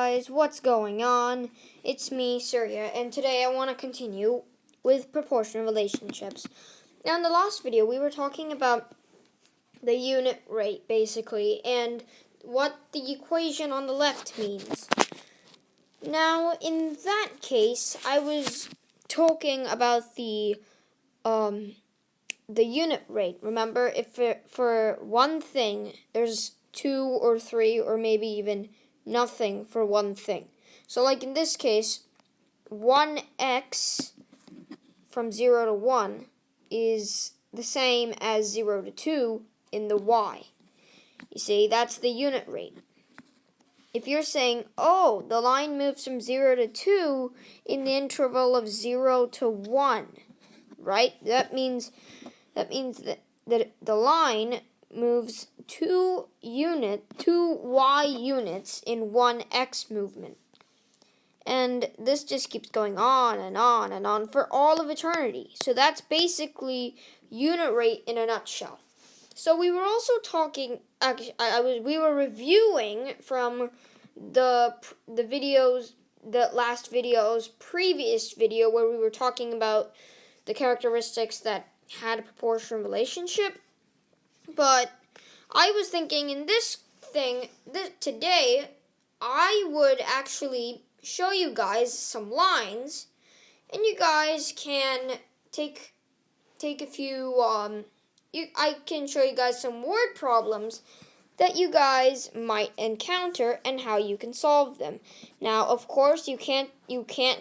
guys, what's going on? It's me, Surya, and today I want to continue with proportional relationships. Now, in the last video, we were talking about the unit rate, basically, and what the equation on the left means. Now, in that case, I was talking about the unit rate. Remember, if for one thing, there's 2 or 3 or maybe even nothing for one thing. So like in this case, 1x from 0 to 1 is the same as 0 to 2 in the y. You see, that's the unit rate. If you're saying, oh, the line moves from 0 to 2 in the interval of 0 to 1, right? That means that the line moves 2 y units in one x movement. And this just keeps going on and on and on for all of eternity. So that's basically unit rate in a nutshell. So we were also talking, we were reviewing from the videos, the last video's previous video where we were talking about the characteristics that had a proportional relationship. But I was thinking in today, I would actually show you guys some lines, and you guys can take a few, I can show you guys some word problems that you guys might encounter and how you can solve them. Now, of course, you can't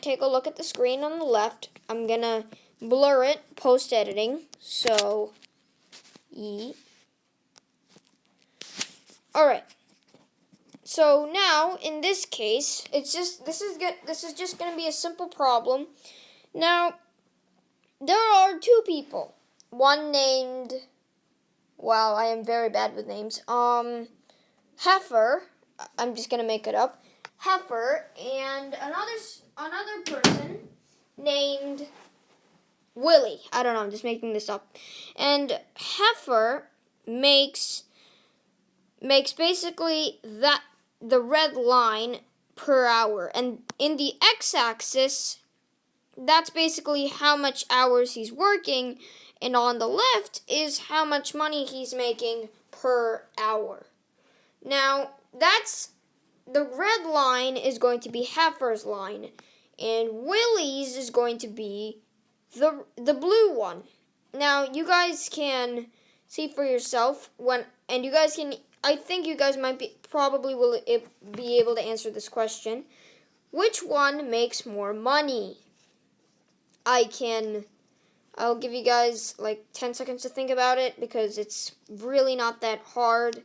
take a look at the screen on the left. I'm gonna blur it post-editing, so Alright, so now in this case, this is just going to be a simple problem. Now, there are 2 people. One named, wow, I am very bad with names. Heifer. I'm just going to make it up. Heifer, and another person named Willie. I don't know, I'm just making this up. And Heifer makes basically the red line per hour, and in the x-axis, that's basically how much hours he's working, and on the left is how much money he's making per hour. Now, the red line is going to be Heifer's line, and Willie's is going to be the blue one. Now, you guys can see for yourself and you guys can. I think you guys might be able to answer this question. Which one makes more money? I'll give you guys like 10 seconds to think about it because it's really not that hard.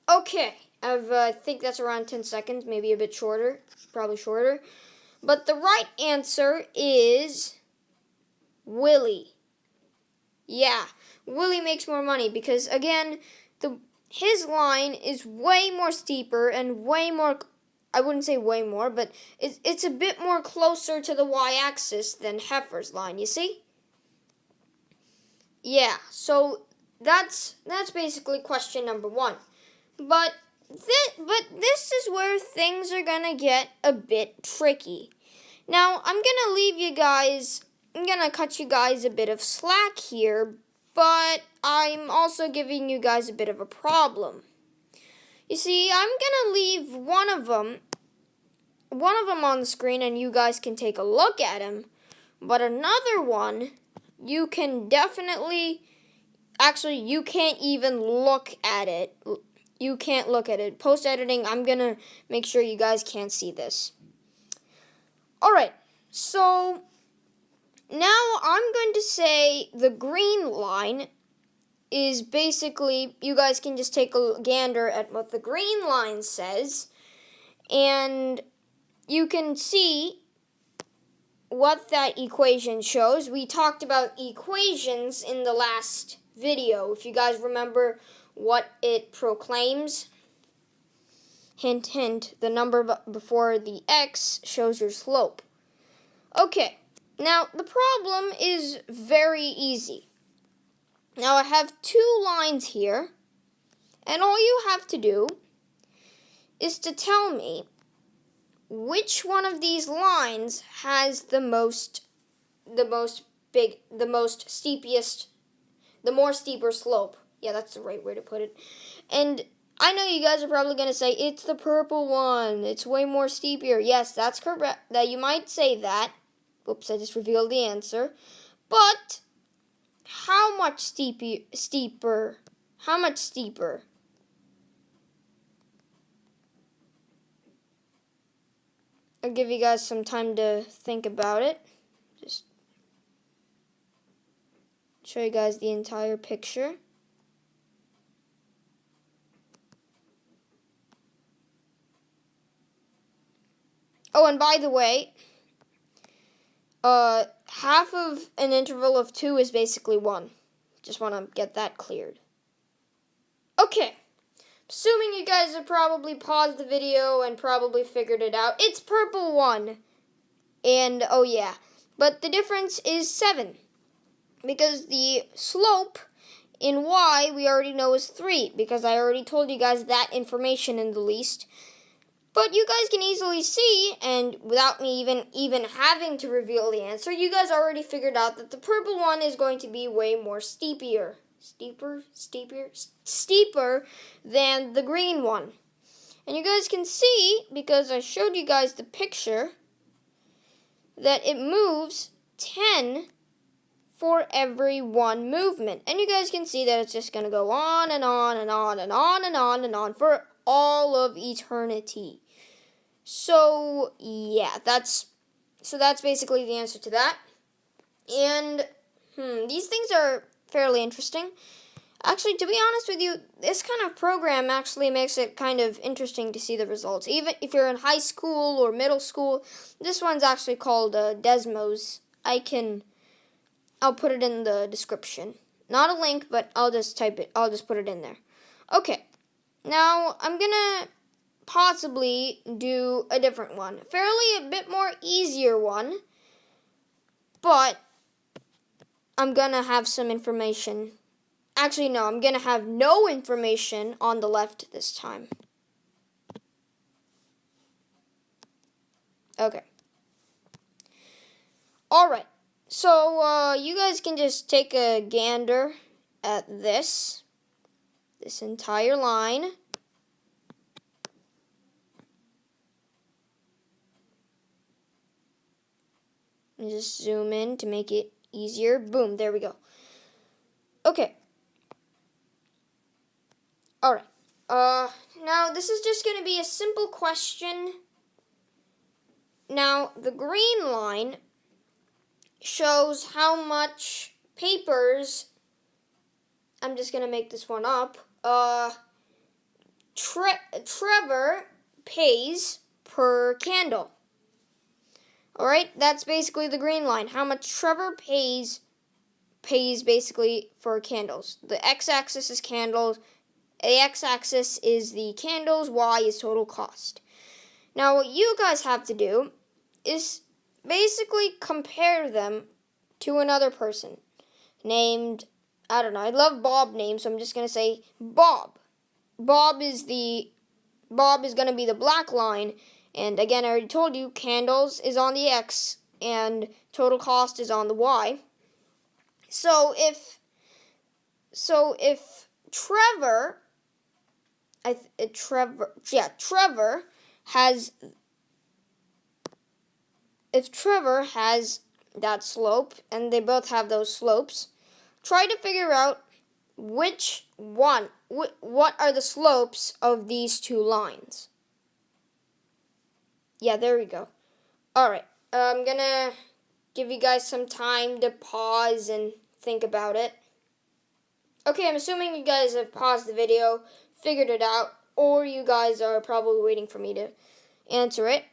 Okay, I think that's around 10 seconds, maybe a bit shorter, probably shorter. But the right answer is Willie. Yeah, Willie makes more money because, again, his line is way more steeper and way more, I wouldn't say way more, but it's a bit more closer to the y-axis than Heifer's line, you see? Yeah, so that's basically question number 1. But this is where things are going to get a bit tricky. Now, I'm going to cut you guys a bit of slack here, but I'm also giving you guys a bit of a problem. You see, I'm going to leave one of them on the screen and you guys can take a look at him, but another one, you can you can't even look at it. You can't look at it. Post-editing, I'm going to make sure you guys can't see this. Alright, so now I'm going to say the green line is basically, you guys can just take a gander at what the green line says, and you can see what that equation shows. We talked about equations in the last video, if you guys remember what it proclaims. Hint, hint, the number before the x shows your slope. Okay, now the problem is very easy. Now I have 2 lines here, and all you have to do is to tell me which one of these lines has the more steeper slope. Yeah, that's the right way to put it. And I know you guys are probably going to say, it's the purple one. It's way more steeper. Yes, that's correct. That you might say that. Oops, I just revealed the answer. But how much steeper? How much steeper? I'll give you guys some time to think about it. Just show you guys the entire picture. Oh, and by the way, half of an interval of 2 is basically 1. Just want to get that cleared. Okay. Assuming you guys have probably paused the video and probably figured it out. It's purple 1. And, oh yeah. But the difference is 7. Because the slope in y we already know is 3. Because I already told you guys that information in the least. But you guys can easily see, and without me even having to reveal the answer, you guys already figured out that the purple one is going to be way more steeper than the green one. And you guys can see, because I showed you guys the picture, that it moves 10 for every one movement. And you guys can see that it's just going to go on and on and on and on and on and on for all of eternity. So, yeah, that's basically the answer to that. And, these things are fairly interesting. Actually, to be honest with you, this kind of program actually makes it kind of interesting to see the results. Even if you're in high school or middle school, this one's actually called Desmos. I'll put it in the description. Not a link, but I'll just put it in there. Okay, now I'm gonna possibly do a different one. Fairly a bit more easier one, but I'm gonna have some information. Actually, no, I'm gonna have no information on the left this time. Okay. Alright, so you guys can just take a gander at this entire line. And just zoom in to make it easier. Boom, there we go. Okay. Alright. Now this is just going to be a simple question. Now, the green line shows how much papers, I'm just going to make this one up, Trevor pays per candle. Alright, that's basically the green line. How much Trevor pays basically for candles. The x-axis is candles, the x-axis is the candles, y is total cost. Now, what you guys have to do is basically compare them to another person named, I don't know, I love Bob names, so I'm just going to say Bob. Bob is going to be the black line. And again, I already told you, candles is on the X, and total cost is on the Y. So if Trevor has that slope, and they both have those slopes, try to figure out what are the slopes of these two lines. Yeah, there we go. Alright, I'm gonna give you guys some time to pause and think about it. Okay, I'm assuming you guys have paused the video, figured it out, or you guys are probably waiting for me to answer it.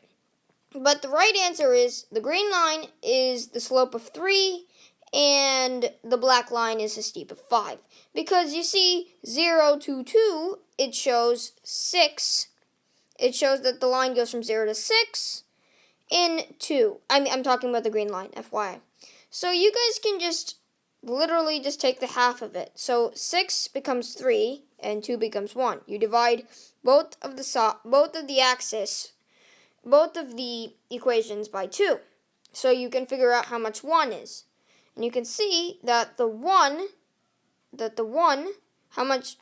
But the right answer is the green line is the slope of 3, and the black line is the steep of 5. Because you see, 0 to 2, it shows 6. It shows that the line goes from 0 to 6 in 2. I'm talking about the green line, FYI. So you guys can just literally just take the half of it. So 6 becomes 3, and 2 becomes 1. You divide both of the equations by 2. So you can figure out how much 1 is. And you can see that the 1, how much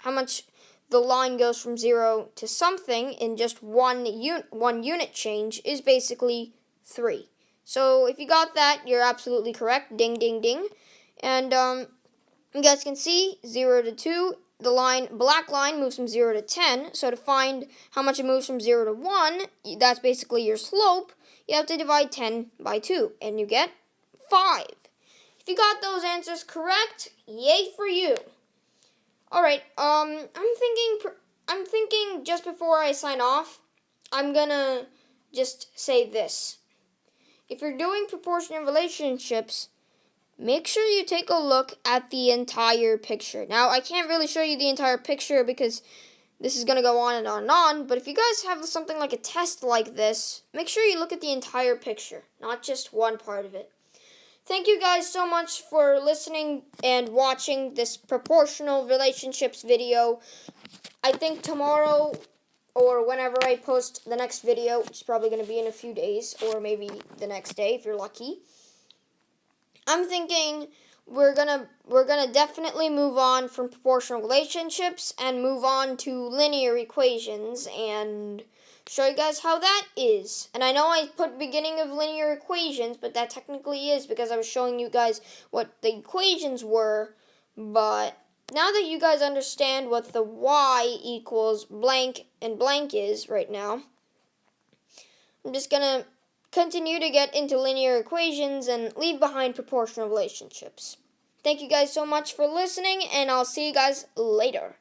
the line goes from 0 to something in just one unit change is basically 3. So if you got that, you're absolutely correct. Ding, ding, ding. And you guys can see 0 to 2, the black line moves from 0 to 10. So to find how much it moves from 0 to 1, that's basically your slope. You have to divide 10 by 2, and you get 5. If you got those answers correct, yay for you. All right. I'm thinking just before I sign off, I'm gonna just say this. If you're doing proportional relationships, make sure you take a look at the entire picture. Now, I can't really show you the entire picture because this is going to go on and on and on, but if you guys have something like a test like this, make sure you look at the entire picture, not just one part of it. Thank you guys so much for listening and watching this proportional relationships video. I think tomorrow or whenever I post the next video, which is probably going to be in a few days, or maybe the next day if you're lucky, I'm thinking we're gonna definitely move on from proportional relationships and move on to linear equations and show you guys how that is. And I know I put beginning of linear equations, but that technically is because I was showing you guys what the equations were. But now that you guys understand what the y equals blank and blank is right now, I'm just gonna continue to get into linear equations and leave behind proportional relationships. Thank you guys so much for listening, and I'll see you guys later.